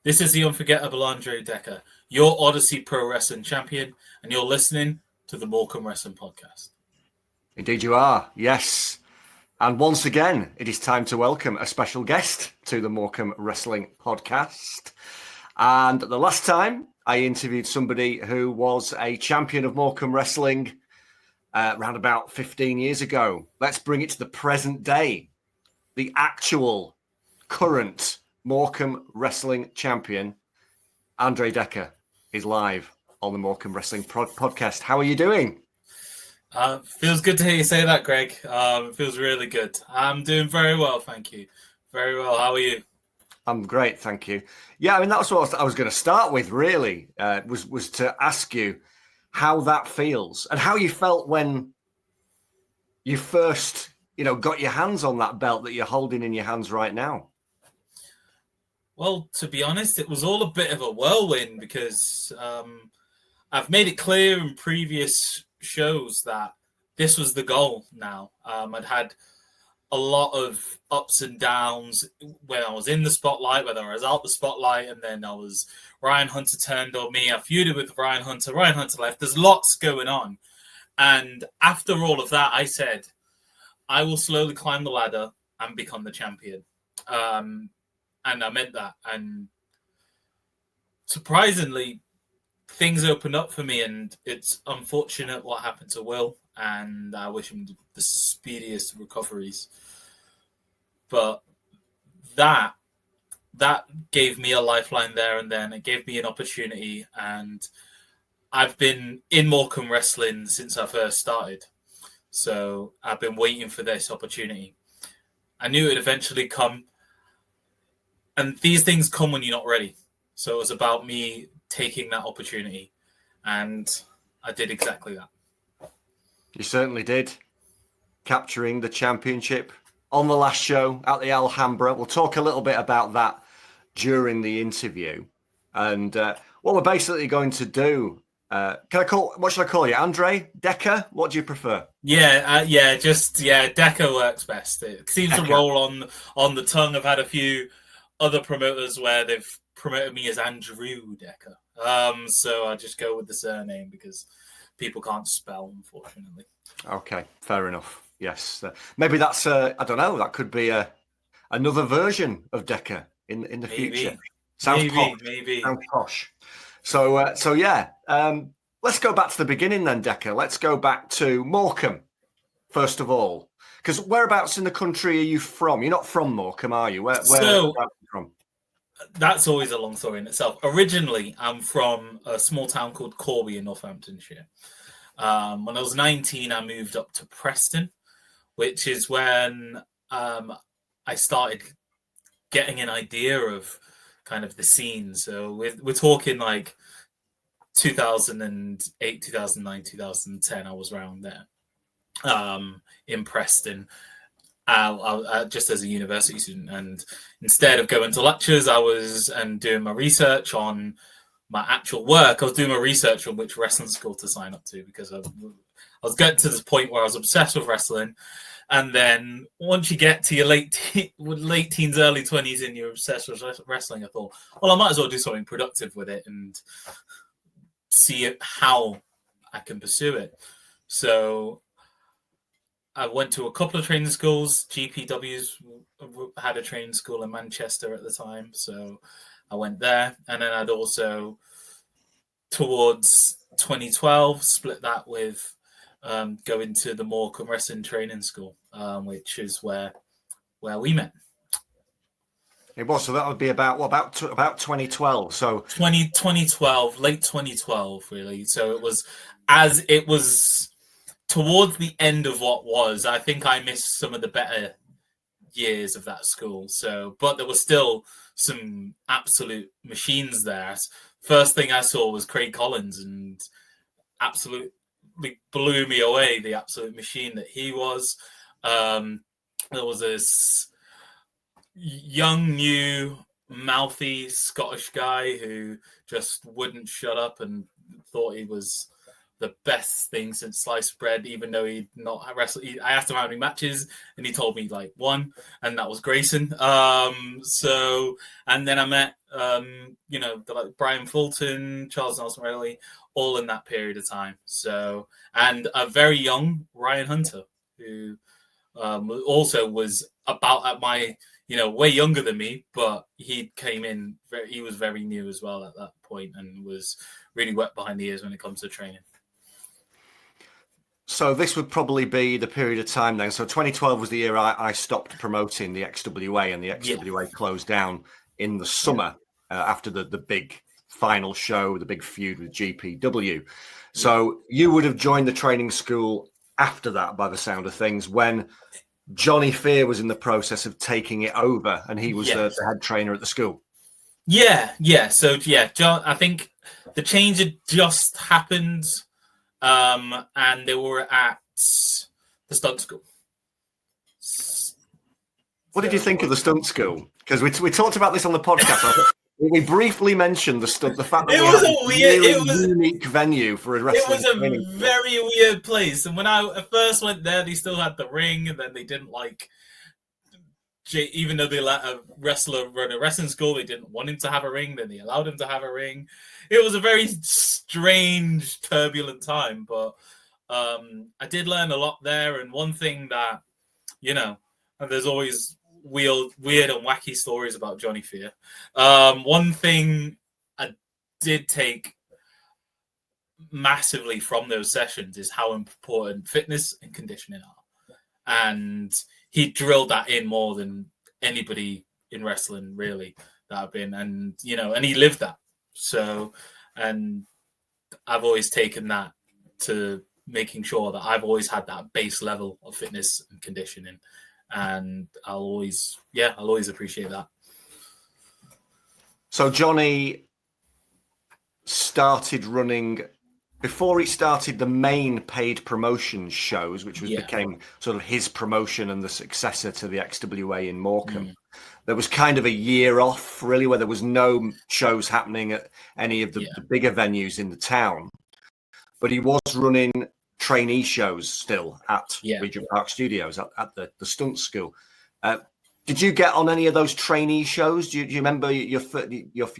This is the Unforgettable Andre Dekker, your Odyssey Pro Wrestling Champion, and you're listening to the Morecambe Wrestling Podcast. Indeed you are, yes. And once again, it is time to welcome a special guest to the Morecambe Wrestling Podcast. And the last time I interviewed somebody who was a champion of Morecambe Wrestling around about 15 years ago. Let's bring it to the present day. The actual current Morecambe Wrestling Champion, Andre Dekker, is live on the Morecambe Wrestling Podcast. How are you doing? Feels good to hear you say that, Greg. It feels really good. I'm doing very well, thank you. Very well. How are you? I'm great, thank you. Yeah, I mean, that's what I was going to start with, really, was to ask you how that feels and how you felt when you first, got your hands on that belt that you're holding in your hands right now. Well, to be honest, it was all a bit of a whirlwind because I've made it clear in previous shows that this was the goal now. I'd had a lot of ups and downs when I was in the spotlight, whether I was out the spotlight, and then Ryan Hunter turned on me. I feuded with Ryan Hunter. Ryan Hunter left. There's lots going on. And after all of that, I said, I will slowly climb the ladder and become the champion. And I meant that. And surprisingly, things opened up for me, and it's unfortunate what happened to Will, and I wish him the speediest recoveries. But that gave me a lifeline there and then. It gave me an opportunity, and I've been in Morecambe Wrestling since I first started. So I've been waiting for this opportunity. I knew it would eventually come. And these things come when you're not ready. So it was about me taking that opportunity. And I did exactly that. You certainly did. Capturing the championship on the last show at the Alhambra. We'll talk a little bit about that during the interview. And what we're basically going to do, what should I call you? Andre? Dekker? What do you prefer? Dekker works best. It seems Dekker. to roll on the tongue. I've had a few other promoters where they've promoted me as Andrew Dekker. So I just go with the surname because people can't spell, unfortunately. Okay, fair enough. Yes, maybe that's I don't know. That could be another version of Dekker in the future. Sounds posh. Maybe. Sounds posh. So yeah. Let's go back to the beginning then, Dekker. Let's go back to Morecambe first of all, because whereabouts in the country are you from? You're not from Morecambe, are you? Where are you from? That's always a long story in itself. Originally, I'm from a small town called Corby in Northamptonshire. When I was 19, I moved up to Preston, which is when I started getting an idea of kind of the scene. So we're talking like 2008, 2009, 2010. I was around there in Preston. Just as a university student, and instead of going to lectures, I was doing my research on my actual work. I was doing my research on which wrestling school to sign up to because I was getting to this point where I was obsessed with wrestling. And then once you get to your late teens, early 20s, and you're obsessed with wrestling, I thought, well, I might as well do something productive with it and see how I can pursue it. So I went to a couple of training schools. GPW's had a training school in Manchester at the time, so I went there. And then I'd also, towards 2012, split that with going to the Morecambe Wrestling Training School, which is where we met. It was, so that would be about 2012. So 2012, late 2012, really. So it was towards the end of what was. I think I missed some of the better years of that school. So, but there was still some absolute machines there. First thing I saw was Craig Kollins, and absolutely blew me away, the absolute machine that he was. There was this young, new, mouthy Scottish guy who just wouldn't shut up and thought he was the best thing since sliced bread, even though he'd not wrestled. I asked him how many matches, and he told me like one, and that was Grayson. And then I met, like Brian Fulton, Charles Nelson Riley, all in that period of time. So, and a very young Ryan Hunter, who also was about at my, way younger than me, but he came in, he was very new as well at that point and was really wet behind the ears when it comes to training. So this would probably be the period of time then. So 2012 was the year I stopped promoting the XWA, and the XWA closed down in the summer after the big final show, the big feud with GPW. So you would have joined the training school after that, by the sound of things, when Johnny Fear was in the process of taking it over, and he was the head trainer at the school. Yeah. So John, I think the change had just happened, and they were at the Stunt School. What did you think of the Stunt School? Because we talked about this on the podcast. We briefly mentioned the fact that it was a unique venue for a wrestling. It was a very weird place, and when I first went there, they still had the ring, and then they didn't even though they let a wrestler run a wrestling school, they didn't want him to have a ring. Then they allowed him to have a ring. It was a very strange, turbulent time, but I did learn a lot there. And one thing that, and there's always weird and wacky stories about Johnny Fear. One thing I did take massively from those sessions is how important fitness and conditioning are. And he drilled that in more than anybody in wrestling, really, that I've been. And, and he lived that. So, and I've always taken that to making sure that I've always had that base level of fitness and conditioning. And I'll always appreciate that. So Johnny started running before he started the main paid promotion shows, which became sort of his promotion and the successor to the XWA in Morecambe. There was kind of a year off, really, where there was no shows happening at any of the bigger venues in the town. But he was running trainee shows still at Regent Park Studios at the Stunt School. Did you get on any of those trainee shows? Do you remember your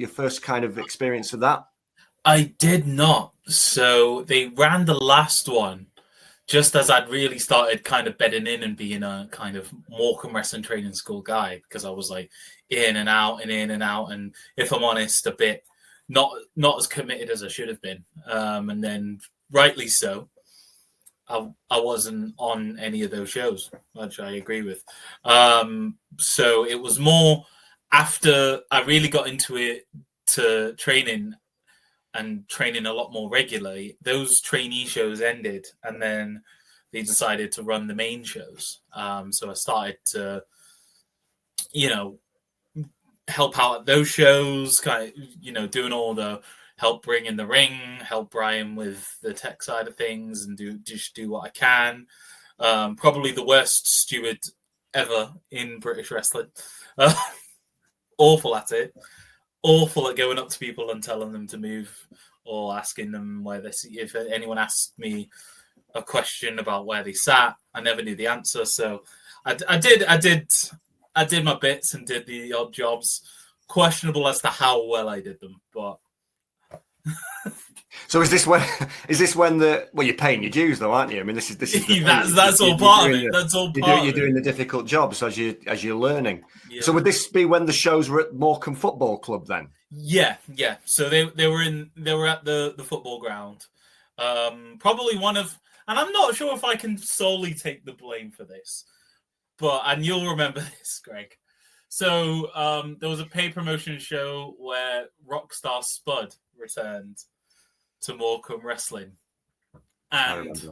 first kind of experience of that? I did not. So they ran the last one just as I'd really started kind of bedding in and being a kind of Morecambe Wrestling Training School guy, because I was like in and out. And if I'm honest, a bit not as committed as I should have been. And then rightly so, I wasn't on any of those shows, which I agree with. So it was more after I really got into it to training a lot more regularly. Those trainee shows ended, and then they decided to run the main shows. So I started to, help out at those shows, kind of, doing all the help bring in the ring, help Brian with the tech side of things, and do what I can. Probably the worst steward ever in British wrestling. Awful at it. Awful at going up to people and telling them to move, or asking them where they see. If anyone asked me a question about where they sat, I never knew the answer. So I did my bits and did the odd jobs. Questionable as to how well I did them, but. So is this when you're paying your dues though, aren't you? I mean, this is that's all part of it. That's all part of it. You're doing the difficult jobs as you're learning. Yeah. So would this be when the shows were at Morecambe Football Club then? Yeah. So they were at the football ground. Probably one of, and I'm not sure if I can solely take the blame for this, and you'll remember this, Greg. So there was a paid promotion show where RockStar Spud returned to Morecambe Wrestling, and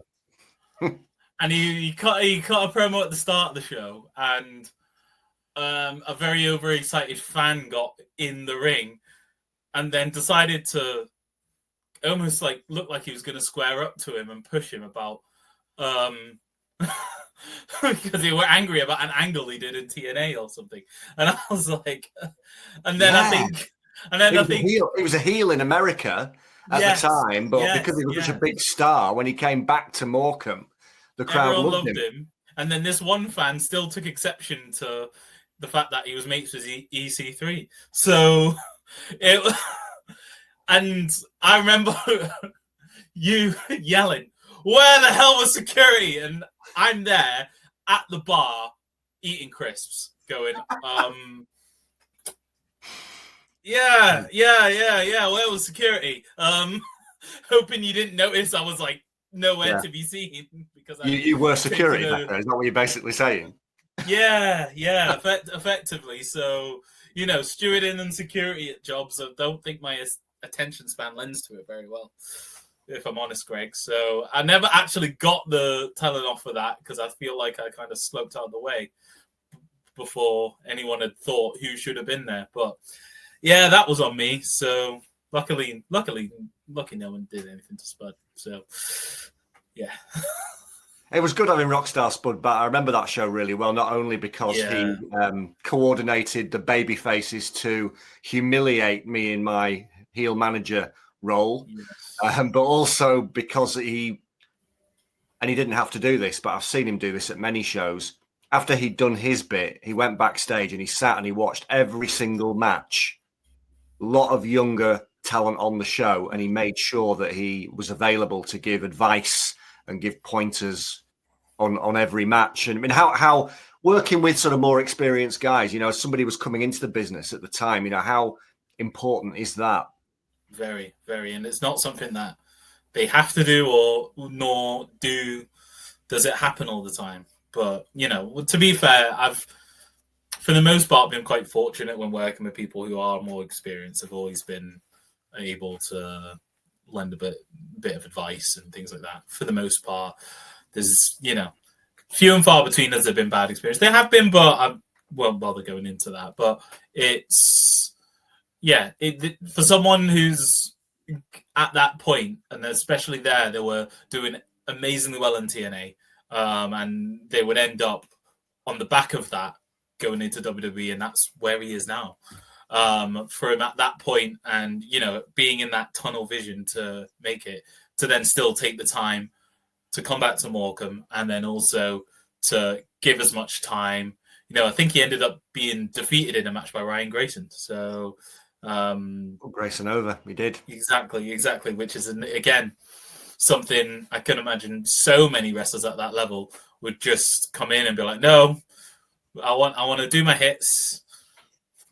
he cut a promo at the start of the show, and a very overexcited fan got in the ring, and then decided to almost look like he was going to square up to him and push him about because they were angry about an angle he did in TNA or something, and I was like, and then I think. He was a heel in America, at the time, but because he was such a big star, when he came back to Morecambe, the crowd loved him. And then this one fan still took exception to the fact that he was mates with EC3. So it, and I remember you yelling, "Where the hell was security?" And I'm there at the bar eating crisps, going, yeah. Where was security? Hoping you didn't notice I was like nowhere to be seen because you were security back there. Is that what you're basically saying? Yeah, effectively. So stewarding and security at jobs, I don't think my attention span lends to it very well, if I'm honest, Greg. So I never actually got the telling off for that because I feel like I kind of sloped out of the way before anyone had thought who should have been there. But yeah, that was on me. So lucky no one did anything to Spud. So yeah. It was good having RockStar Spud back. I remember that show really well, not only because he coordinated the baby faces to humiliate me in my heel manager role, but also because he didn't have to do this, but I've seen him do this at many shows. After he'd done his bit, he went backstage and he sat and he watched every single match. A lot of younger talent on the show, and he made sure that he was available to give advice and give pointers on every match. And I mean, how working with sort of more experienced guys, as somebody was coming into the business at the time, how important is that? Very, very. And it's not something that they have to do nor does it happen all the time. But, to be fair, I've, for the most part, been quite fortunate when working with people who are more experienced. I've always been able to lend a bit of advice and things like that. For the most part, there's, few and far between as there have been bad experiences. There have been, but I won't bother going into that. But it's, for someone who's at that point, and especially they were doing amazingly well in TNA, and they would end up on the back of that going into WWE, and that's where he is now. For him at that point, and being in that tunnel vision to make it, to then still take the time to come back to Morecambe, and then also to give as much time. I think he ended up being defeated in a match by Ryan Grayson. So Grayson over, we did exactly, which is again something I can imagine so many wrestlers at that level would just come in and be like, no, I want to do my hits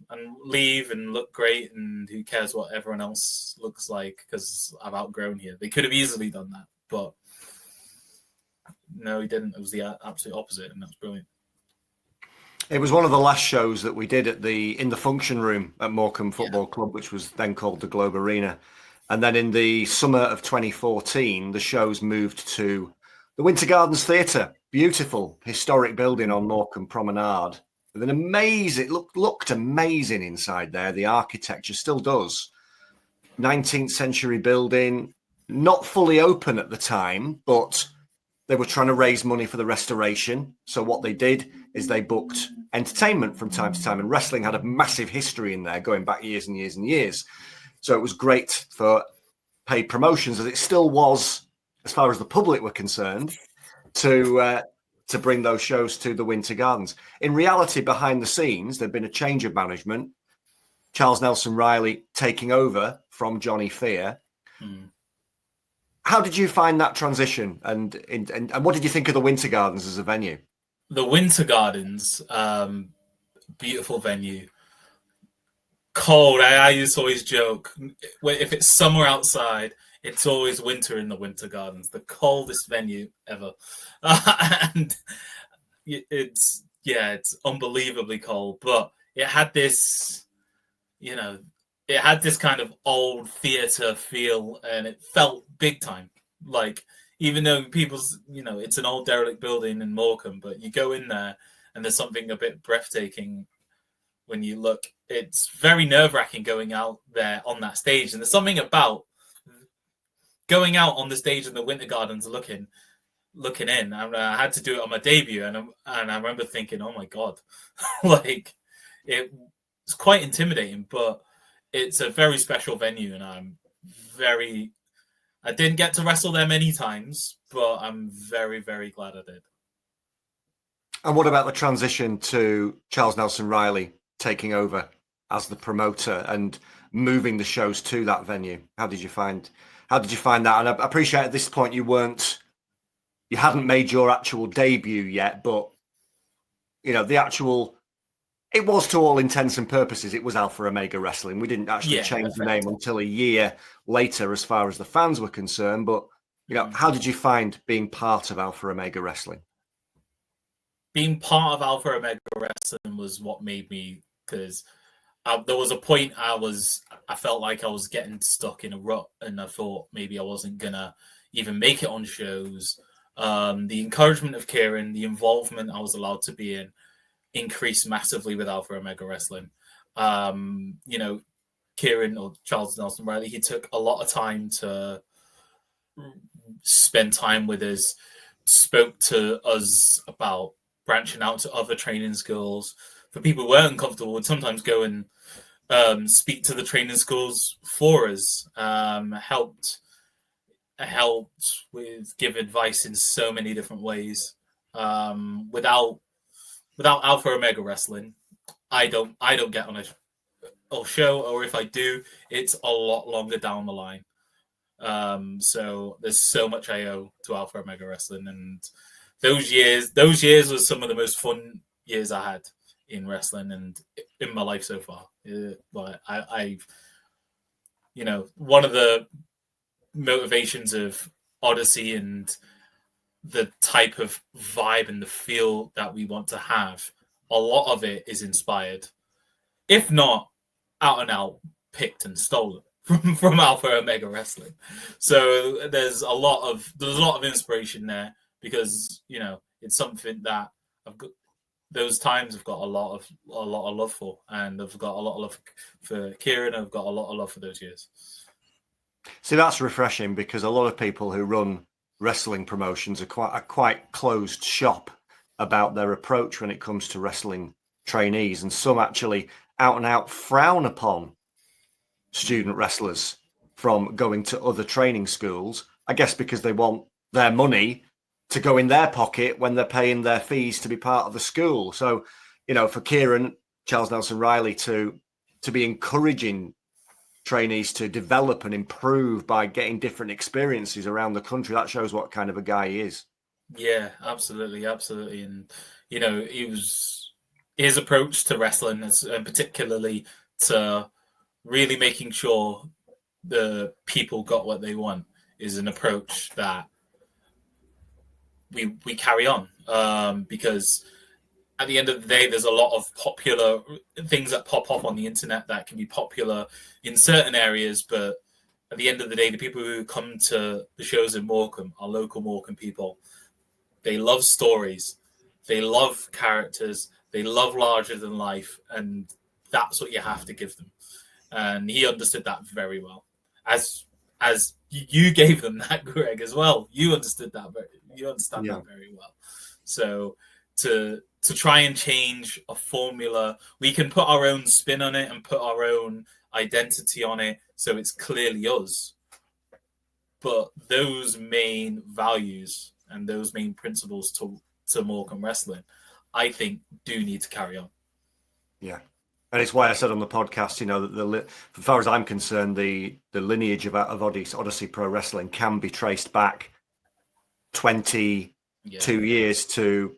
and leave and look great, and who cares what everyone else looks like because I've outgrown here. They could have easily done that, but no, he didn't. It was the absolute opposite, and that's brilliant. It was one of the last shows that we did in the function room at Morecambe Football Club, which was then called the Globe Arena. And then in the summer of 2014, the shows moved to the Winter Gardens Theatre. Beautiful, historic building on Morecambe Promenade. With an amazing, looked amazing inside there. The architecture still does. 19th century building, not fully open at the time, but they were trying to raise money for the restoration. So what they did is they booked entertainment from time to time, and wrestling had a massive history in there going back years and years and years. So it was great for paid promotions, as it still was, as far as the public were concerned, to bring those shows to the Winter Gardens. In reality, behind the scenes, there'd been a change of management. Charles Nelson Riley taking over from Johnny Fear. How did you find that transition, and what did you think of the Winter Gardens as a venue? The Winter Gardens, beautiful venue. Cold. I used to always joke, if it's summer outside, it's always winter in the Winter Gardens. The coldest venue ever, and it's unbelievably cold. But it had this, it had this kind of old theater feel, and it felt big time. Like, even though people's, it's an old derelict building in Morecambe, but you go in there and there's something a bit breathtaking when you look. It's very nerve-wracking going out there on that stage. And there's something about going out on the stage in the Winter Gardens looking in. I had to do it on my debut, and I remember thinking, oh my God, like, it was quite intimidating, but it's a very special venue, and I'm I didn't get to wrestle there many times, but I'm very, very glad I did. And what about the transition to Charles Nelson Riley taking over as the promoter and moving the shows to that venue? How did you find that? And I appreciate at this point you hadn't made your actual debut yet, but it was, to all intents and purposes, it was Alpha Omega Wrestling. We didn't actually change the name until a year later, as far as the fans were concerned. But how did you find being part of Alpha Omega Wrestling? Being part of Alpha Omega Wrestling was what made me, because there was a point I felt like I was getting stuck in a rut, and I thought maybe I wasn't gonna even make it on shows. The encouragement of Kieran, the involvement I was allowed to be in, increased massively with Alpha Omega Wrestling. Kieran, or Charles Nelson Riley, he took a lot of time to spend time with us, spoke to us about branching out to other training schools. For people who weren't comfortable, would sometimes go and speak to the training schools for us. Helped with give advice in so many different ways. Without Alpha Omega Wrestling, I don't get on a show, or if I do, it's a lot longer down the line. So there's so much I owe to Alpha Omega Wrestling, and those years were some of the most fun years I had in wrestling and in my life so far. But one of the motivations of Odyssey and the type of vibe and the feel that we want to have, a lot of it is inspired, if not out and out picked and stolen from Alpha Omega Wrestling. So there's a lot of inspiration there, because it's something that I've got. Those times I've got a lot of love for, and I've got a lot of love for Kieran. I've got a lot of love for those years. See, that's refreshing, because a lot of people who run wrestling promotions are quite closed shop about their approach when it comes to wrestling trainees, and some actually out and out frown upon student wrestlers from going to other training schools, I guess because they want their money to go in their pocket when they're paying their fees to be part of the school. So, for Kieran, Charles Nelson Riley to be encouraging trainees to develop and improve by getting different experiences around the country, that shows what kind of a guy he is. Yeah, absolutely. And, his approach to wrestling, and particularly to really making sure the people got what they want, is an approach that we carry on, because at the end of the day, there's a lot of popular things that pop up on the internet that can be popular in certain areas, but at the end of the day, the people who come to the shows in Morecambe are local Morecambe people. They love stories, they love characters, they love larger than life, and that's what you have to give them. And he understood that very well, as you gave them that, Greg, as well. You understood that. You understand that very well. So to try and change a formula, we can put our own spin on it and put our own identity on it, so it's clearly us. But those main values and those main principles to Morecambe Wrestling, I think, do need to carry on. Yeah. And it's why I said on the podcast, that as far as I'm concerned, the lineage of Odyssey Pro Wrestling can be traced back 22 years to,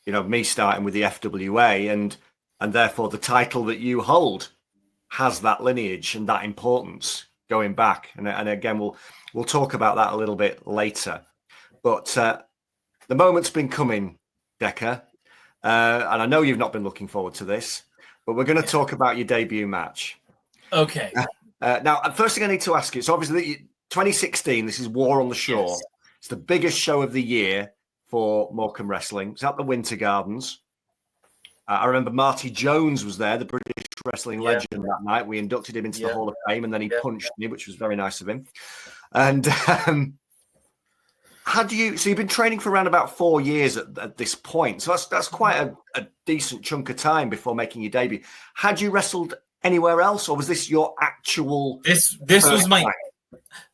me starting with the FWA, and therefore the title that you hold has that lineage and that importance going back. And again, we'll talk about that a little bit later. But the moment's been coming, Dekker, and I know you've not been looking forward to this, but we're going to talk about your debut match. Okay. Now, first thing I need to ask you, so obviously 2016, this is War on the Shore. Yes. It's the biggest show of the year for Morecambe Wrestling. It's at the Winter Gardens. I remember Marty Jones was there, the British wrestling legend, that night. We inducted him into the Hall of Fame, and then he punched me, which was very nice of him. And so you've been training for around about 4 years at this point. So that's quite a decent chunk of time before making your debut. Had you wrestled anywhere else, or was this your actual? This was my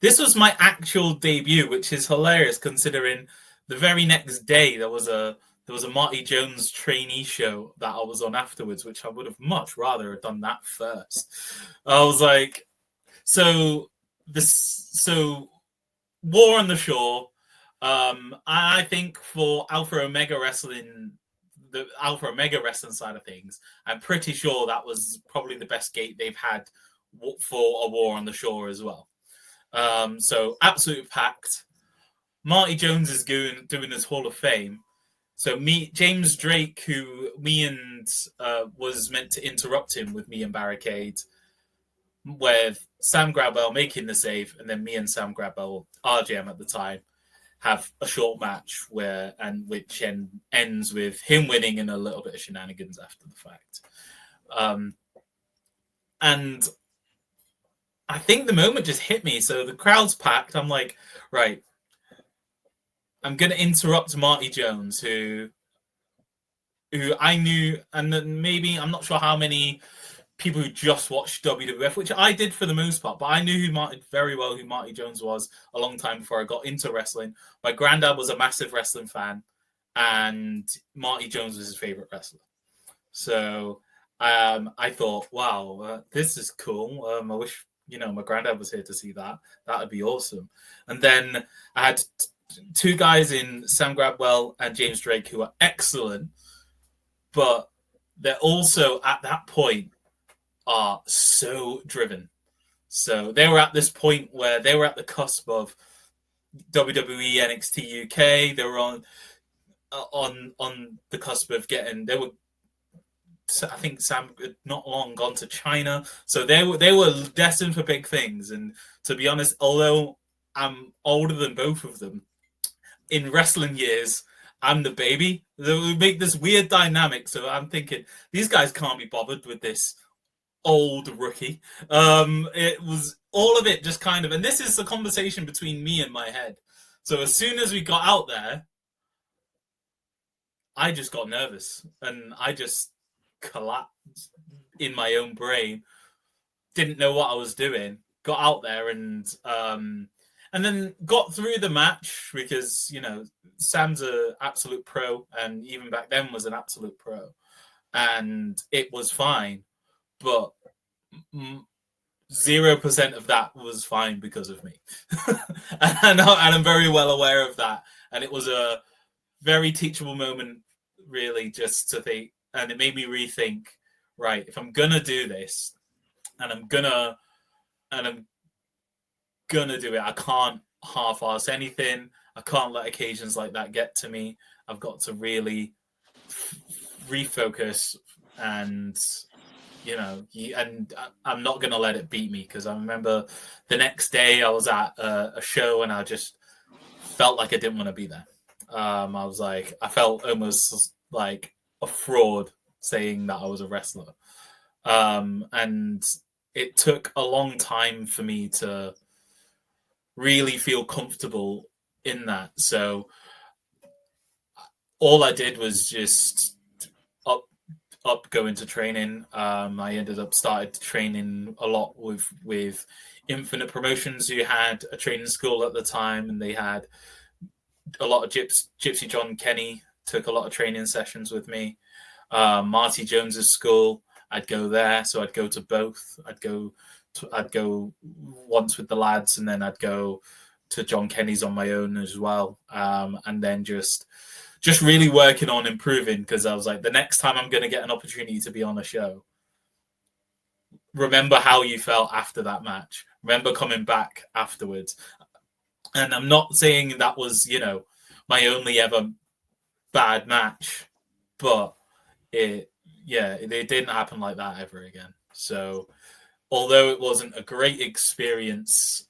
This was my actual debut, which is hilarious considering the very next day there was a Marty Jones trainee show that I was on afterwards, which I would have much rather have done that first. I was like, so War on the Shore. I think for Alpha Omega Wrestling, the Alpha Omega Wrestling side of things, I'm pretty sure that was probably the best gate they've had for a War on the Shore as well. So absolutely packed. Marty Jones is doing his Hall of Fame. So James Drake, who was meant to interrupt him with me and Barricade, with Sam Gradwell making the save, and then me and Sam Gradwell, RGM at the time, have a short match which ends with him winning and a little bit of shenanigans after the fact. And I think the moment just hit me. So the crowd's packed. I'm like, right, I'm going to interrupt Marty Jones, who I knew, and then maybe, I'm not sure how many people who just watched WWF, which I did for the most part, but I knew very well who Marty Jones was a long time before I got into wrestling. My granddad was a massive wrestling fan, and Marty Jones was his favorite wrestler. So I thought, wow, this is cool. I wish, my granddad was here to see that. That would be awesome. And then I had two guys in Sam Gradwell and James Drake who are excellent, but they're also at that point are so driven. So they were at this point where they were at the cusp of WWE NXT UK. They were on the cusp of I think Sam had not long gone to China. So they were destined for big things. And to be honest, although I'm older than both of them, in wrestling years, I'm the baby. We make this weird dynamic. So I'm thinking, these guys can't be bothered with this old rookie. It was all of it just kind of, and this is the conversation between me and my head. So as soon as we got out there, I just got nervous and I just collapsed in my own brain. Didn't know what I was doing. Got out there and then got through the match because, Sam's an absolute pro, and even back then was an absolute pro, and it was fine. But 0% of that was fine because of me. and I'm very well aware of that. And it was a very teachable moment, really, just to think. And it made me rethink, right, if I'm going to do this and I'm going to do it, I can't half-ass anything. I can't let occasions like that get to me. I've got to really refocus and... and I'm not going to let it beat me, because I remember the next day I was at a show and I just felt like I didn't want to be there. I felt almost like a fraud saying that I was a wrestler. And it took a long time for me to really feel comfortable in that. So all I did was just go into training. I ended up started training a lot with Infinite Promotions, who had a training school at the time, and they had a lot of Gypsy John Kenny took a lot of training sessions with me. Marty Jones's school, I'd go there, so I'd go to both. I'd go once with the lads, and then I'd go to John Kenny's on my own as well, and then just really working on improving, because I was like, the next time I'm going to get an opportunity to be on a show, remember how you felt after that match. Remember coming back afterwards. And I'm not saying that was, my only ever bad match, but it didn't happen like that ever again. So although it wasn't a great experience,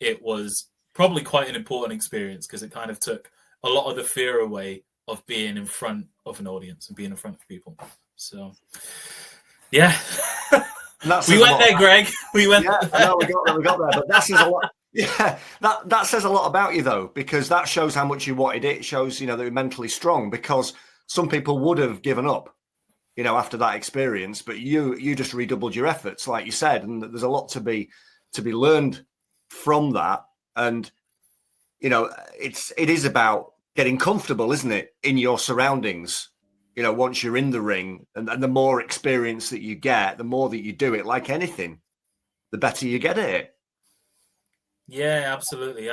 it was probably quite an important experience, because it kind of took a lot of the fear away of being in front of an audience and being in front of people. So, yeah. We went there, Greg. We went there. No, we got there. But that says a lot. Yeah, that says a lot about you, though, because that shows how much you wanted it. It shows, that you're mentally strong, because some people would have given up, after that experience. But you just redoubled your efforts, like you said, and there's a lot to be learned from that. And, you know, it is about getting comfortable, isn't it, in your surroundings, you know, once you're in the ring. And the more experience that you get, the more that you do it, like anything, the better you get at it. Yeah, absolutely.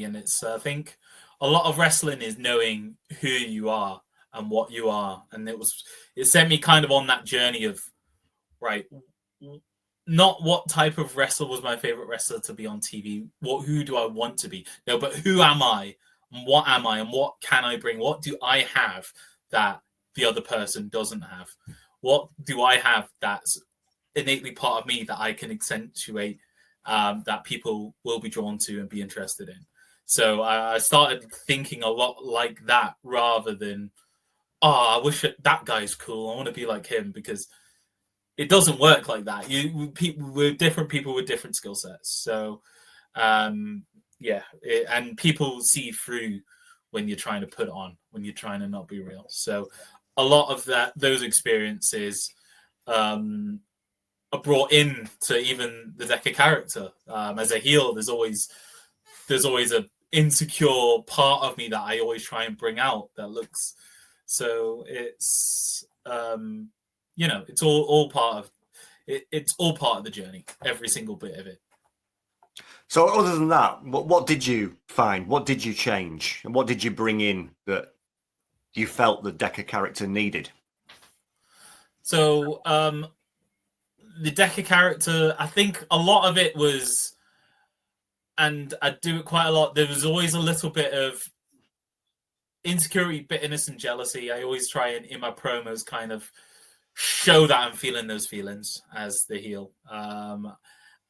And it's, I think a lot of wrestling is knowing who you are and what you are. And it sent me kind of on that journey of, right, not what type of wrestler was my favorite wrestler to be on TV. Who do I want to be? No, but who am I? And what am I? And what can I bring? What do I have that the other person doesn't have? What do I have that's innately part of me that I can accentuate, that people will be drawn to and be interested in? So I started thinking a lot like that, rather than, I wish that guy's cool, I want to be like him, because it doesn't work like that. We're different people with different skill sets. So, and people see through when you're trying to put on, when you're trying to not be real. So, a lot of those experiences are brought in to even the Dekker character. As a heel, there's always a insecure part of me that I always try and bring out. That looks so. It's it's all part of it. It's all part of the journey, every single bit of it. So other than that, what did you find? What did you change? And what did you bring in that you felt the Dekker character needed? So the Dekker character, I think a lot of it was, and I do it quite a lot, there was always a little bit of insecurity, bitterness, and jealousy. I always try and, in my promos, kind of show that I'm feeling those feelings as the heel.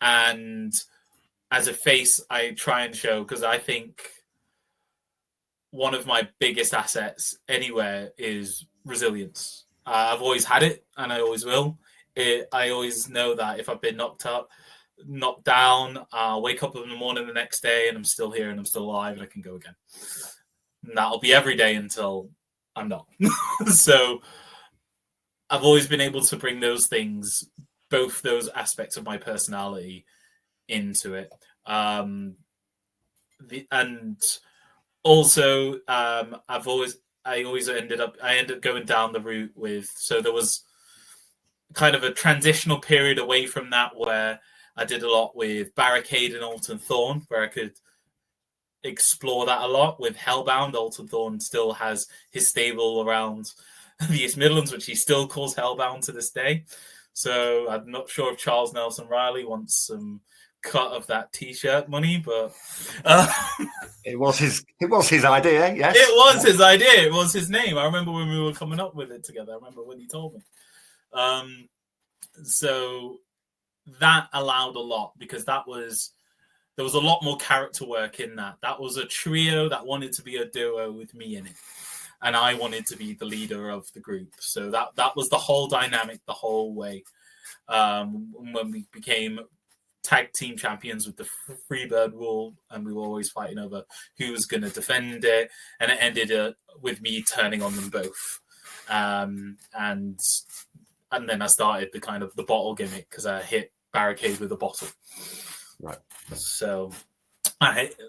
And as a face, I try and show, because I think one of my biggest assets anywhere is resilience. I've always had it, and I always will. I always know that if I've been knocked down, I'll wake up in the morning the next day and I'm still here and I'm still alive and I can go again. And that'll be every day until I'm not. So I've always been able to bring those things, both those aspects of my personality, into it. And also, I ended up going down the route with, so there was kind of a transitional period away from that where I did a lot with Barricade and Alton Thorne, where I could explore that a lot. With Hellbound, Alton Thorne still has his stable around the East Midlands, which he still calls Hellbound to this day. So I'm not sure if Charles Nelson Riley wants some cut of that T-shirt money, but it was his idea. Yes, it was his idea. It was his name. I remember when we were coming up with it together. I remember when he told me. So that allowed a lot, because there was a lot more character work in that. That was a trio that wanted to be a duo with me in it, and I wanted to be the leader of the group. So that was the whole dynamic the whole way. When we became tag team champions with the Freebird rule, and we were always fighting over who was going to defend it, and it ended with me turning on them both. And then I started the bottle gimmick, because I hit Barricade with a bottle. Right. So, that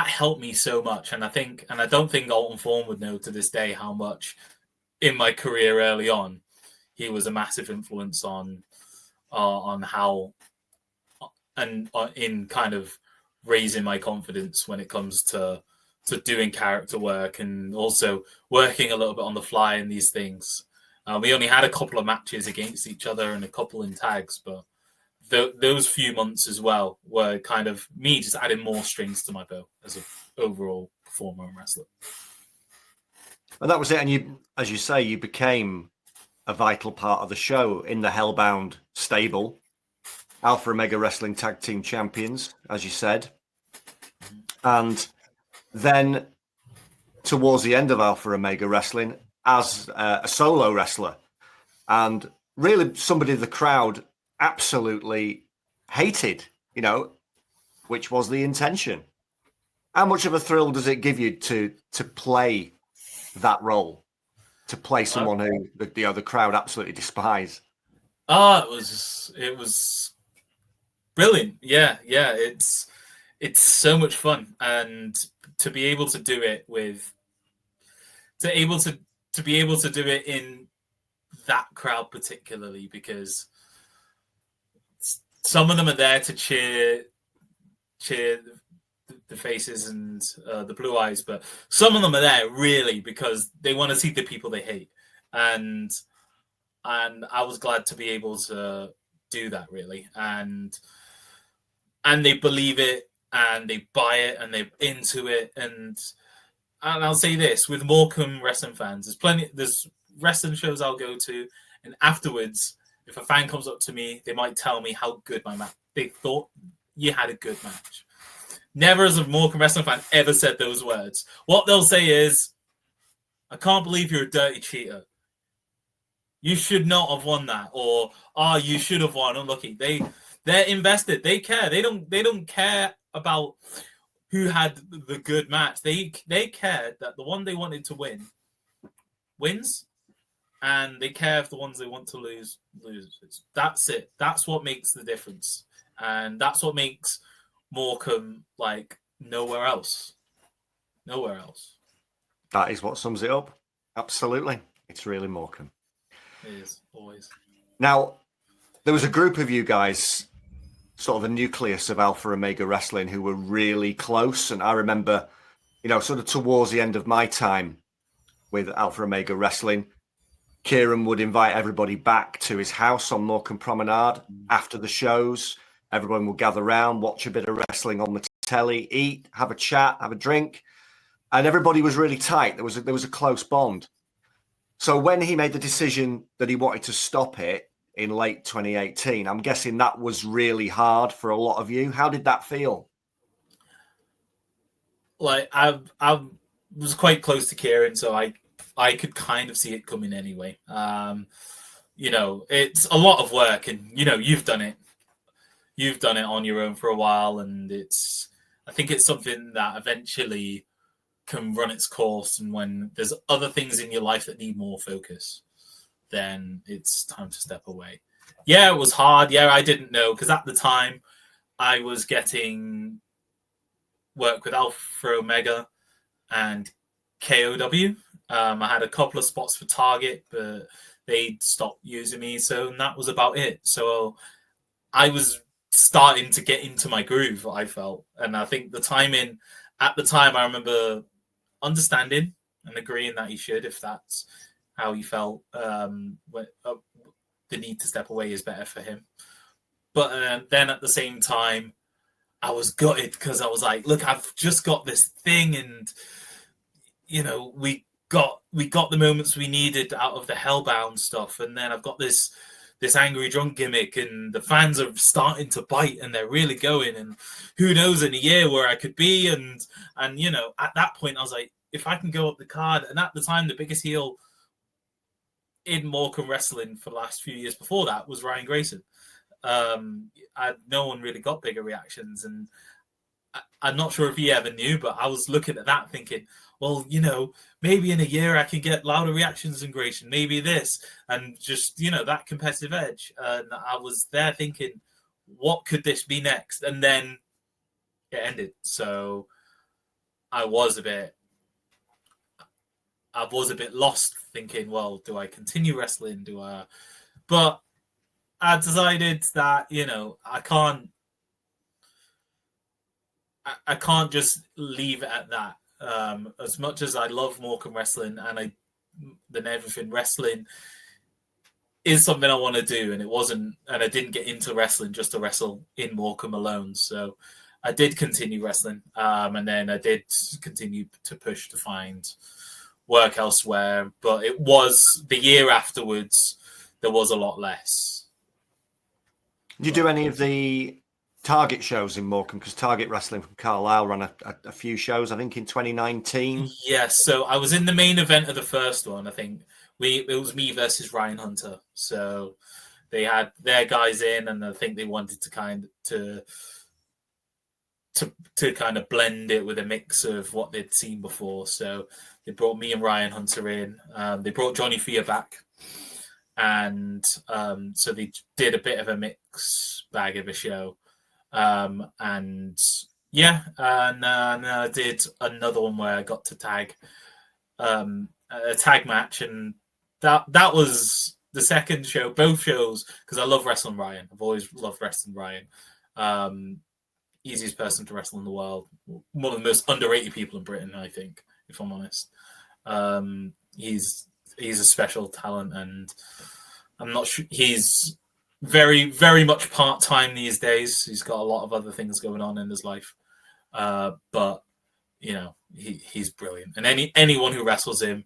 helped me so much, and I don't think Alton Thorne would know to this day how much in my career early on he was a massive influence on how and in kind of raising my confidence when it comes to doing character work, and also working a little bit on the fly in these things. We only had a couple of matches against each other and a couple in tags, but those few months as well were kind of me just adding more strings to my bow as an overall performer and wrestler. And that was it. And you, as you say, you became a vital part of the show in the Hellbound stable. Alpha Omega Wrestling Tag Team Champions, as you said. And then towards the end of Alpha Omega Wrestling, as a solo wrestler, and really somebody the crowd absolutely hated, which was the intention. How much of a thrill does it give you to play that role, to play someone who the crowd absolutely despise? It was brilliant. Yeah. It's so much fun, and to be able to do it to be able to do it in that crowd particularly, because some of them are there to cheer the faces and the blue eyes, but some of them are there really because they want to see the people they hate, and I was glad to be able to do that, really, and they believe it and they buy it and they're into it, and I'll say this with Morecambe wrestling fans, there's wrestling shows I'll go to, and afterwards, if a fan comes up to me, they might tell me how good my match. They thought you had a good match. Never has a Morecambe wrestling fan ever said those words. What they'll say is, I can't believe you're a dirty cheater. You should not have won that. Or, you should have won. Unlucky. They're invested. They care. They don't care about who had the good match. They care that the one they wanted to win wins, and they care if the ones they want to lose loses. That's it. That's what makes the difference, and that's what makes Morecambe like nowhere else. Nowhere else. That is what sums it up. Absolutely. It's really Morecambe. It is, always. Now, there was a group of you guys, sort of a nucleus of Alpha Omega Wrestling, who were really close. And I remember, sort of towards the end of my time with Alpha Omega Wrestling, Kieran would invite everybody back to his house on Morecambe Promenade after the shows. Everyone would gather around, watch a bit of wrestling on the telly, eat, have a chat, have a drink. And everybody was really tight. There was a close bond. So when he made the decision that he wanted to stop it in late 2018, I'm guessing that was really hard for a lot of you. How did that feel? Like, I was quite close to Kieran, so I could kind of see it coming anyway. It's a lot of work, and you've done it. You've done it on your own for a while, and I think it's something that eventually can run its course, and when there's other things in your life that need more focus, then it's time to step away. Yeah, it was hard. Yeah, I didn't know, because at the time I was getting work with Alpha Omega and KOW. I had a couple of spots for Target, but they stopped using me, so that was about it. So I was starting to get into my groove, I felt. And I think the timing, at the time, I remember understanding and agreeing that he should, if that's how he felt. The need to step away is better for him. But then at the same time, I was gutted, because I was like, look, I've just got this thing, and we got the moments we needed out of the Hellbound stuff, and then I've got this angry drunk gimmick, and the fans are starting to bite, and they're really going, and who knows in a year where I could be, and at that point I was like, if I can go up the card. And at the time, the biggest heel in Morecambe Wrestling for the last few years before that was Ryan Grayson. No one really got bigger reactions, and I'm not sure if he ever knew, but I was looking at that thinking, well, maybe in a year I can get louder reactions than Grayson, maybe this, and just, that competitive edge. And I was there thinking, what could this be next? And then it ended. So I was a bit lost, thinking, well, do I continue wrestling? But I decided that, I can't just leave it at that. As much as I love Morecambe Wrestling, and everything, wrestling is something I want to do, and I didn't get into wrestling just to wrestle in Morecambe alone. So I did continue wrestling, and then I did continue to push to find work elsewhere. But it was the year afterwards, there was a lot less. Did you do any of the Target shows in Morecambe? Because Target Wrestling from Carlisle ran a few shows, I think, in 2019. Yes, so I was in the main event of the first one. I think it was me versus Ryan Hunter. So they had their guys in, and I think they wanted to kind of blend it with a mix of what they'd seen before. So they brought me and Ryan Hunter in. They brought Johnny Fear back, and so they did a bit of a mix bag of a show, and I did another one where I got to tag a tag match, and that was the second show. Both shows, because I love wrestling Ryan. I've always loved wrestling Ryan. Easiest person to wrestle in the world. One of the most underrated people in Britain, I think, if I'm honest. He's a special talent, and I'm not sure he's very, very much part-time these days. He's got a lot of other things going on in his life. But he's brilliant. And anyone who wrestles him,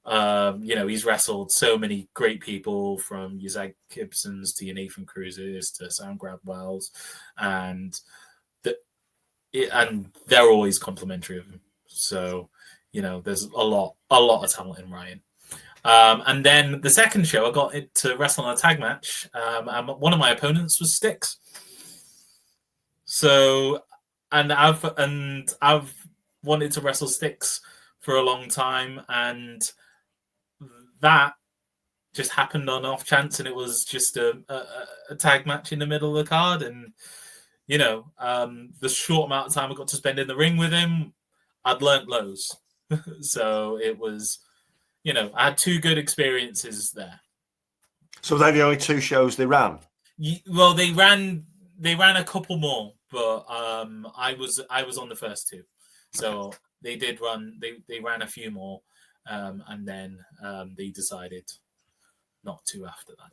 he's wrestled so many great people, from Zach Gibsons to your Nathan Cruzes to Sam Gradwells, and they're always complimentary of him. So, there's a lot of talent in Ryan. And then the second show, I got to wrestle in a tag match, and one of my opponents was Styx. So, and I've wanted to wrestle Styx for a long time, and that just happened on off chance, and it was just a tag match in the middle of the card, and the short amount of time I got to spend in the ring with him, I'd learnt loads. So it was, I had two good experiences there. So they're the only two shows they ran? Well, they ran a couple more, but I was on the first two. So they did run, they ran a few more, and then they decided not to after that.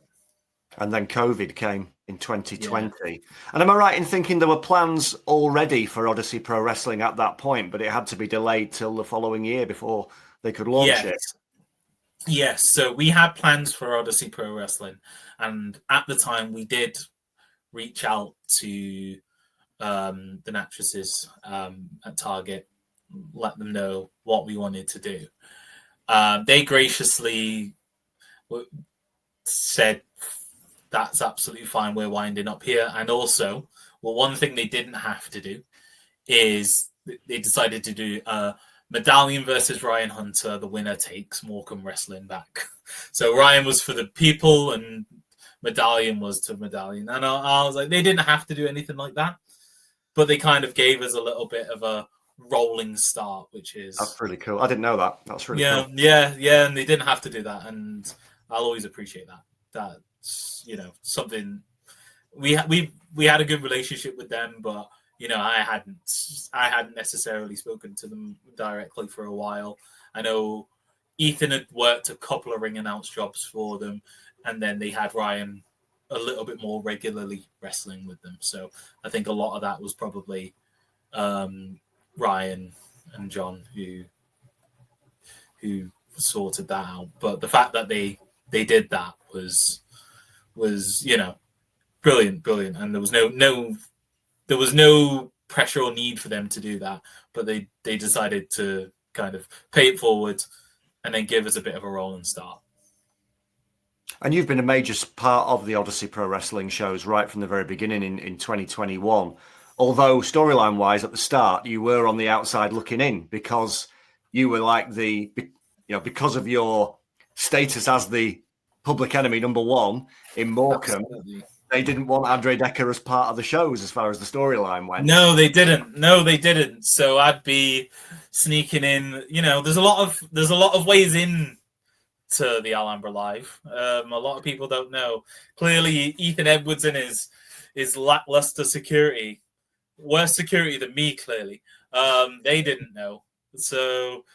And then COVID came in 2020. Yeah. And am I right in thinking there were plans already for Odyssey Pro Wrestling at that point, but it had to be delayed till the following year before they could launch it? Yes. So we had plans for Odyssey Pro Wrestling. And at the time, we did reach out to the Nattresses at Target, let them know what we wanted to do. They graciously said, that's absolutely fine, we're winding up here. And also, one thing they didn't have to do is they decided to do Medallion versus Ryan Hunter. The winner takes Morecambe Wrestling back. So Ryan was for the people and Medallion was to Medallion. And I was like, they didn't have to do anything like that. But they kind of gave us a little bit of a rolling start, which is... That's really cool. I didn't know that. That's really cool. Yeah, and they didn't have to do that. And I'll always appreciate that. That's, something... We had a good relationship with them, but I hadn't necessarily spoken to them directly for a while. I know Ethan had worked a couple of ring announce jobs for them, and then they had Ryan a little bit more regularly wrestling with them. So I think a lot of that was probably Ryan and John who sorted that out. But the fact that they did that was brilliant, and there was no pressure or need for them to do that, but they decided to kind of pay it forward and then give us a bit of a rolling start. And you've been a major part of the Odyssey Pro Wrestling shows right from the very beginning in 2021. Although storyline-wise at the start, you were on the outside looking in because you were like because of your status as the public enemy number one in Morecambe. Absolutely. They didn't want Andre Dekker as part of the shows as far as the storyline went. No, they didn't. So I'd be sneaking in. There's a lot of ways in to the Alhambra Live. A lot of people don't know. Clearly, Ethan Edwards and his lackluster security, worse security than me. Clearly, they didn't know. So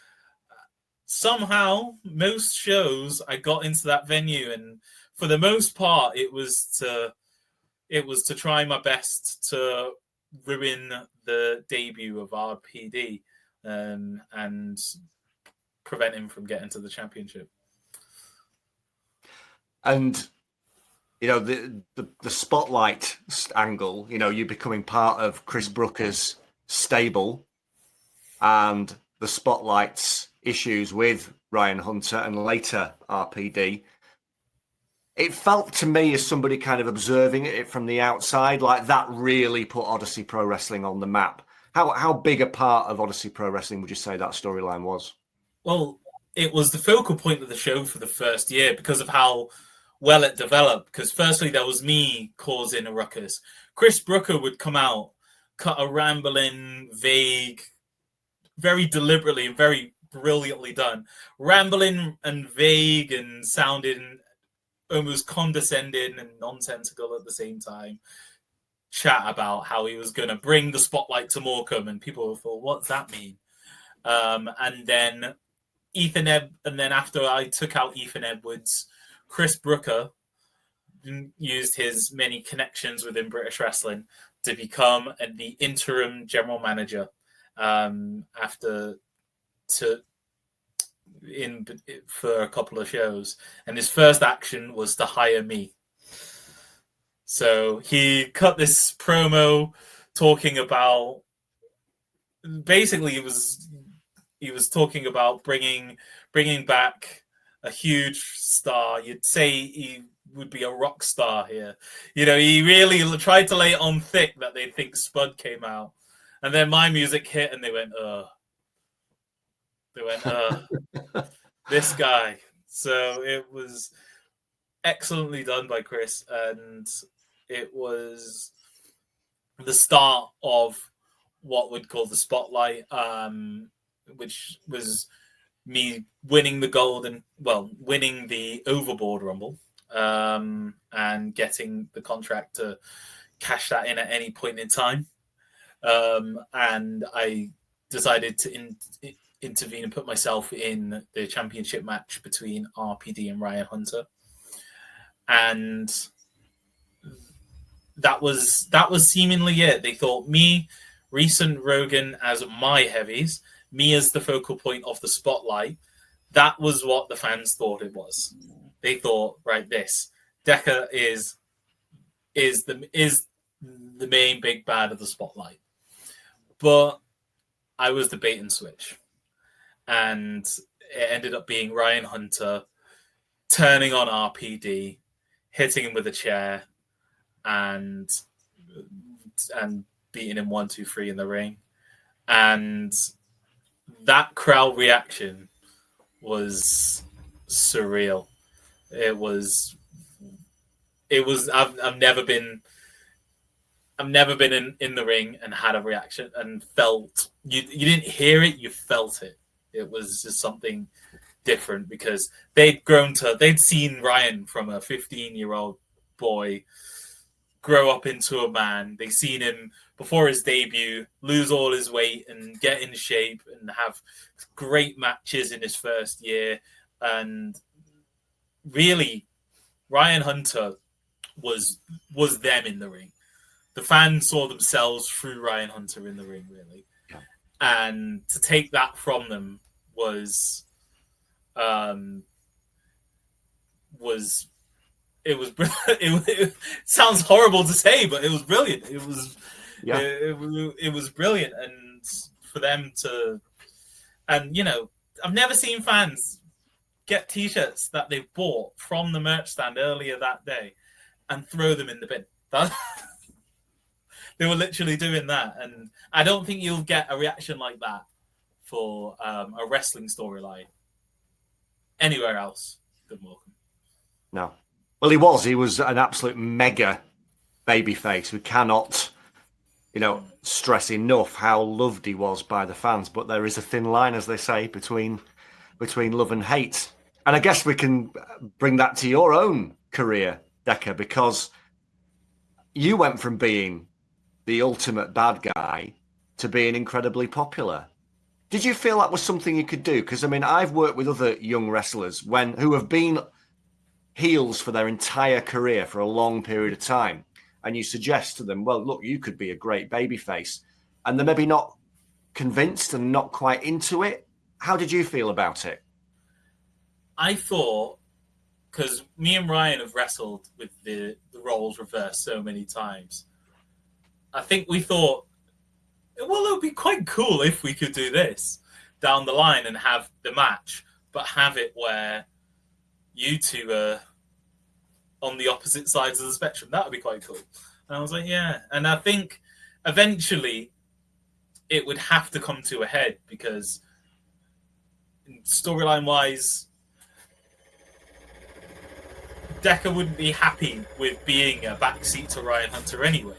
somehow, most shows I got into that venue, and for the most part, it was to try my best to ruin the debut of RPD and prevent him from getting to the championship. And the spotlight angle, you becoming part of Chris Brooker's stable, and the spotlight's issues with Ryan Hunter and later RPD. It felt to me, as somebody kind of observing it from the outside, like that really put Odyssey Pro Wrestling on the map. How big a part of Odyssey Pro Wrestling would you say that storyline was? Well, it was the focal point of the show for the first year because of how well it developed, because firstly there was me causing a ruckus. Chris Brooker would come out, cut a rambling, vague, very deliberately and very brilliantly done, rambling and vague and sounding almost condescending and nonsensical at the same time, chat about how he was going to bring the spotlight to Morecambe, and people thought, what's that mean? And then after I took out Ethan Edwards, Chris Brooker used his many connections within British wrestling to become the interim general manager for a couple of shows, and his first action was to hire me. So he cut this promo talking about, basically he was talking about bringing back a huge star. You'd say he would be a rock star here. You know, he really tried to lay it on thick that they'd think Spud came out. And then my music hit and they went, this guy. So it was excellently done by Chris, and it was the start of what we'd call the spotlight, which was me winning winning the Overboard Rumble, and getting the contract to cash that in at any point in time. And I decided to intervene and put myself in the championship match between RPD and Ryan Hunter. And that was seemingly it. They thought me, Reese and Rogan as my heavies, me as the focal point of the spotlight. That was what the fans thought it was. They thought, right, this Dekker is the main big bad of the spotlight. But I was the bait and switch. And it ended up being Ryan Hunter turning on RPD, hitting him with a chair, and beating him 1, 2, 3 in the ring. And that crowd reaction was surreal. It was I've never been in the ring and had a reaction and felt you didn't hear it, you felt it. It was just something different, because they'd seen Ryan from a 15-year-old boy grow up into a man. They'd seen him before his debut lose all his weight and get in shape and have great matches in his first year. And really, Ryan Hunter was them in the ring. The fans saw themselves through Ryan Hunter in the ring, really. Yeah. And to take that from them was it sounds horrible to say, but it was brilliant. It was brilliant. And for them to, and you know, I've never seen fans get t-shirts that they bought from the merch stand earlier that day and throw them in the bin. They were literally doing that, and I don't think you'll get a reaction like that for a wrestling storyline anywhere else than Morecambe. No. Well, he was an absolute mega babyface. We cannot, stress enough how loved he was by the fans. But there is a thin line, as they say, between love and hate. And I guess we can bring that to your own career, Dekker, because you went from being the ultimate bad guy to being incredibly popular. Did you feel that was something you could do? Because, I mean, I've worked with other young wrestlers who have been heels for their entire career for a long period of time. And you suggest to them, well, look, you could be a great babyface. And they're maybe not convinced and not quite into it. How did you feel about it? I thought, because me and Ryan have wrestled with the roles reversed so many times, I think we thought, well, it would be quite cool if we could do this down the line and have the match, but have it where you two are on the opposite sides of the spectrum. That would be quite cool. And I was like, yeah. And I think eventually it would have to come to a head, because storyline-wise, Dekker wouldn't be happy with being a backseat to Ryan Hunter anyway.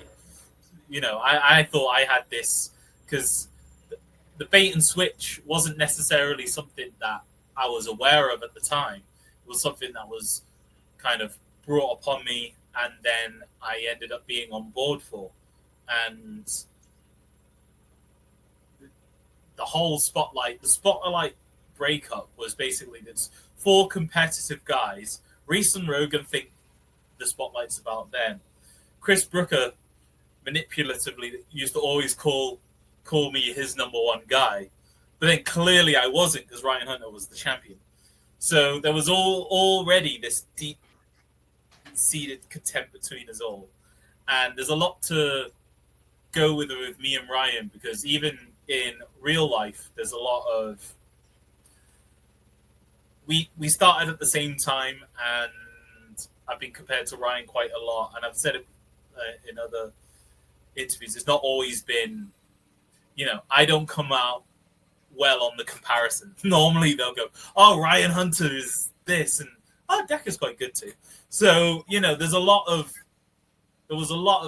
I thought I had this because the bait and switch wasn't necessarily something that I was aware of at the time. It was something that was kind of brought upon me, and then I ended up being on board for. And the whole the spotlight breakup was basically this 4 competitive guys. Reese and Rogan think the spotlight's about them. Chris Brooker manipulatively used to always call me his number 1 guy, but then clearly I wasn't, because Ryan Hunter was the champion. So there was already this deep-seated contempt between us all, and there's a lot to go with me and Ryan, because even in real life, there's a lot of we started at the same time, and I've been compared to Ryan quite a lot, and I've said it in other interviews. It's not always been, I don't come out well on the comparison. Normally they'll go, "Oh, Ryan Hunter is this," and "Oh, Dekker's quite good too." So there was a lot of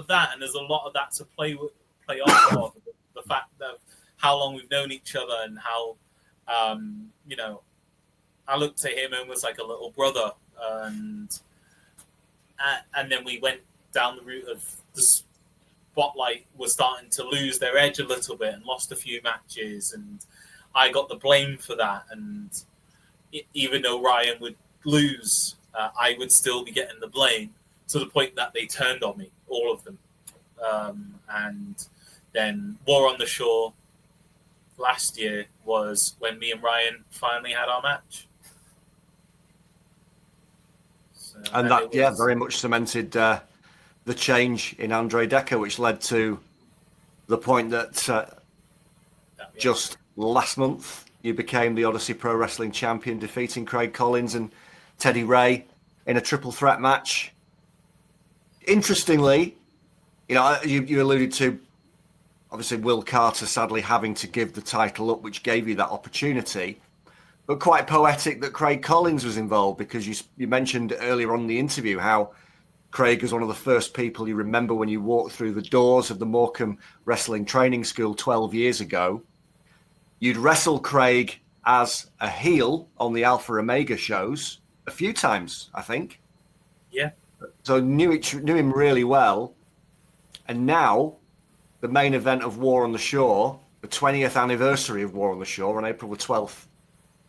that, and there's a lot of that to play off of. The fact that how long we've known each other, and how I looked at him almost like a little brother, and then we went down the route of the spotlight was starting to lose their edge a little bit and lost a few matches, and I got the blame for that. And even though Ryan would lose, I would still be getting the blame, to the point that they turned on me, all of them. And then War on the Shore last year was when me and Ryan finally had our match. And that, very much cemented the change in Andre Dekker, which led to the point that just last month you became the Odyssey Pro Wrestling Champion, defeating Craig Kollins and Teddy Ray in a triple threat match. Interestingly, you alluded to, obviously, Will Carter sadly having to give the title up, which gave you that opportunity. But quite poetic that Craig Kollins was involved, because you mentioned earlier on in the interview how Craig was one of the first people you remember when you walked through the doors of the Morecambe Wrestling Training School 12 years ago. You'd wrestled Craig as a heel on the Alpha Omega shows a few times, I think. Yeah. So knew him really well. And now the main event of War on the Shore, the 20th anniversary of War on the Shore on April the 12th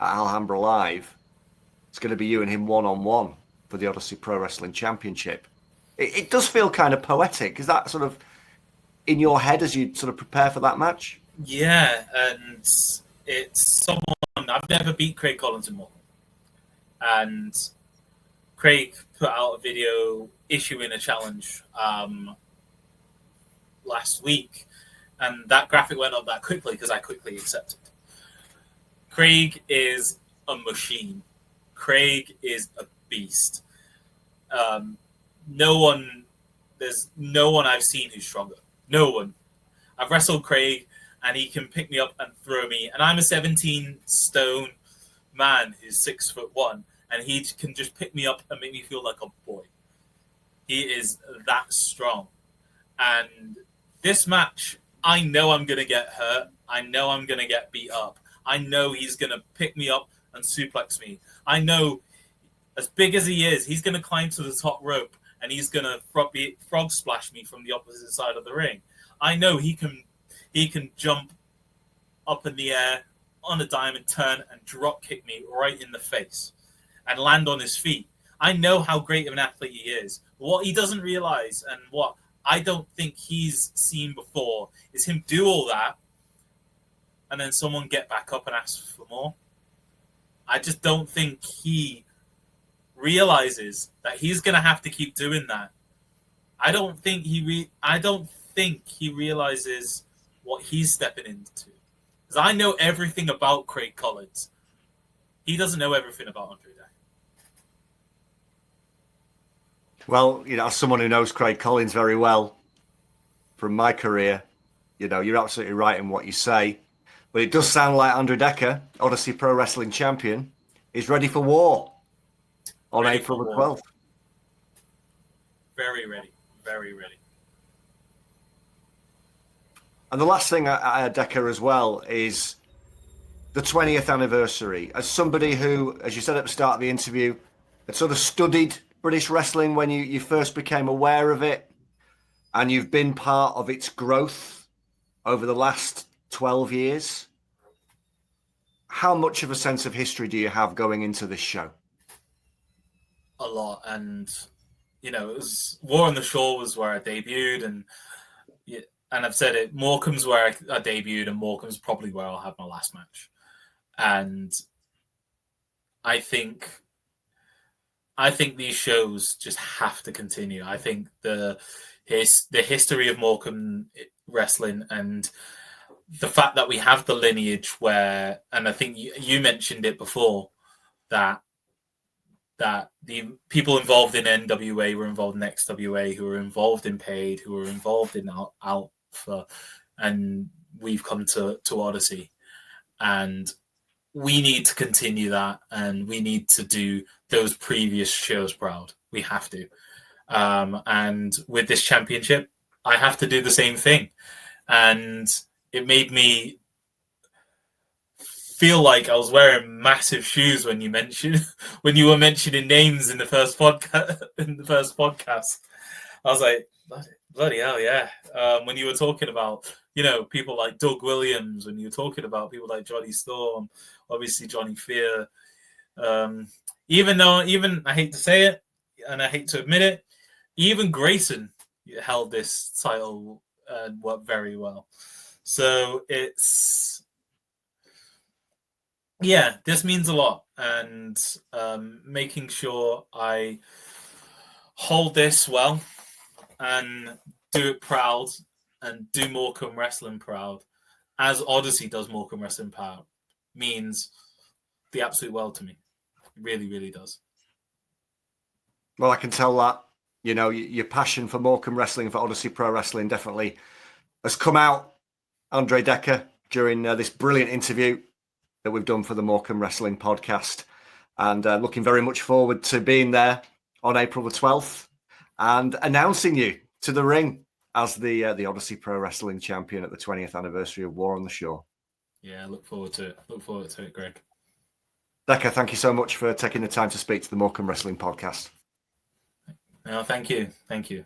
at Alhambra Live, it's going to be you and him one-on-one for the Odyssey Pro Wrestling Championship. It does feel kind of poetic. Is that sort of in your head as you sort of prepare for that match? Yeah, and it's someone I've never beat Craig Kollins in Morecambe. And Craig put out a video issuing a challenge last week, and that graphic went up that quickly because I quickly accepted. Craig is a machine. Craig is a beast. There's no one I've seen who's stronger. No one. I've wrestled Craig, and he can pick me up and throw me. And I'm a 17-stone man who's 6'1", and he can just pick me up and make me feel like a boy. He is that strong. And this match, I know I'm going to get hurt. I know I'm going to get beat up. I know he's going to pick me up and suplex me. I know, as big as he is, he's going to climb to the top rope and he's going to frog splash me from the opposite side of the ring. I know he can jump up in the air on a diamond turn and drop kick me right in the face and land on his feet. I know how great of an athlete he is. What he doesn't realize, and what I don't think he's seen before, is him do all that and then someone get back up and ask for more. I just don't think he realizes that he's going to have to keep doing that. I don't think he realizes what he's stepping into. Because I know everything about Craig Kollins. He doesn't know everything about Andre Dekker. Well, as someone who knows Craig Kollins very well from my career, you're absolutely right in what you say. But it does sound like Andre Dekker, Odyssey Pro Wrestling Champion, is ready for war on April the 12th. Very ready. Very ready. And the last thing, Dekker, as well, is the 20th anniversary. As somebody who, as you said at the start of the interview, had sort of studied British wrestling when you first became aware of it, and you've been part of its growth over the last 12 years, how much of a sense of history do you have going into this show? A lot. And, it was War on the Shore was where I debuted, and I've said it, Morecambe's where I debuted, and Morecambe's probably where I'll have my last match. And I think these shows just have to continue. I think the history of Morecambe wrestling and the fact that we have the lineage where, and I think you mentioned it before, that the people involved in NWA were involved in XWA, who were involved in Paid, who were involved in Alpha, and we've come to Odyssey. And we need to continue that, and we need to do those previous shows proud. We have to. And with this championship, I have to do the same thing. And it made me feel like I was wearing massive shoes when you were mentioning names in the first podcast. I was like, bloody hell, yeah. When you were talking about, people like Doug Williams, when you were talking about people like Johnny Storm, obviously Johnny Fear, even I hate to say it, and I hate to admit it, even Grayson held this title and worked very well. So this means a lot, and making sure I hold this well and do it proud and do Morecambe Wrestling proud, as Odyssey does Morecambe Wrestling proud, means the absolute world to me. It really, really does. Well, I can tell that, your passion for Morecambe Wrestling, for Odyssey Pro Wrestling, definitely has come out, Andre Dekker, during this brilliant interview that we've done for the Morecambe Wrestling podcast. And looking very much forward to being there on April the 12th and announcing you to the ring as the Odyssey Pro Wrestling Champion at the 20th anniversary of War on the Shore. Yeah, look forward to it. Look forward to it, Greg. Dekker, thank you so much for taking the time to speak to the Morecambe Wrestling podcast. No, thank you. Thank you.